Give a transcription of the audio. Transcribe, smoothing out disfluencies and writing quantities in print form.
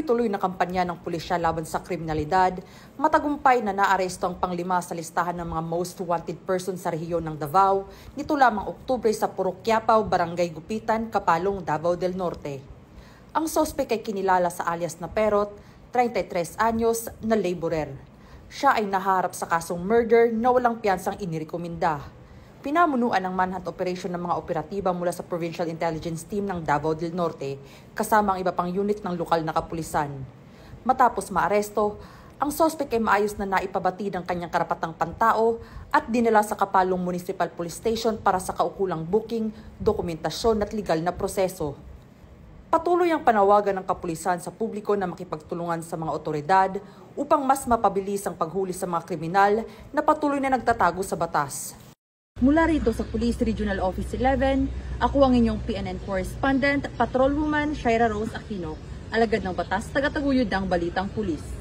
tuloy-tuloy na kampanya ng pulisya laban sa kriminalidad, matagumpay na naaresto ang panglima sa listahan ng mga most wanted person sa rehiyon ng Davao nito lamang Oktubre sa Purok Quiapo, Barangay Gupitan, Kapalong, Davao del Norte. Ang sospek ay kinilala sa alias na Perot, 33 anyos, na laborer. Siya ay naharap sa kasong murder na walang piyansang inirekomenda. Pinamunuan ng manhunt operation ng mga operatiba mula sa Provincial Intelligence Team ng Davao del Norte kasama ang iba pang unit ng lokal na kapulisan. Matapos maaresto, ang sospek ay maayos na naipabati ng kanyang karapatang pantao at dinala sa Kapalong Municipal Police Station para sa kaukulang booking, dokumentasyon at legal na proseso. Patuloy ang panawagan ng kapulisan sa publiko na makipagtulungan sa mga otoridad upang mas mapabilis ang paghuli sa mga kriminal na patuloy na nagtatago sa batas. Mula rito sa Police Regional Office 11, ako ang inyong PNN correspondent, Patrolwoman Shaira Rose Aquino, alagad ng batas, tagataguyod ng Balitang Pulis.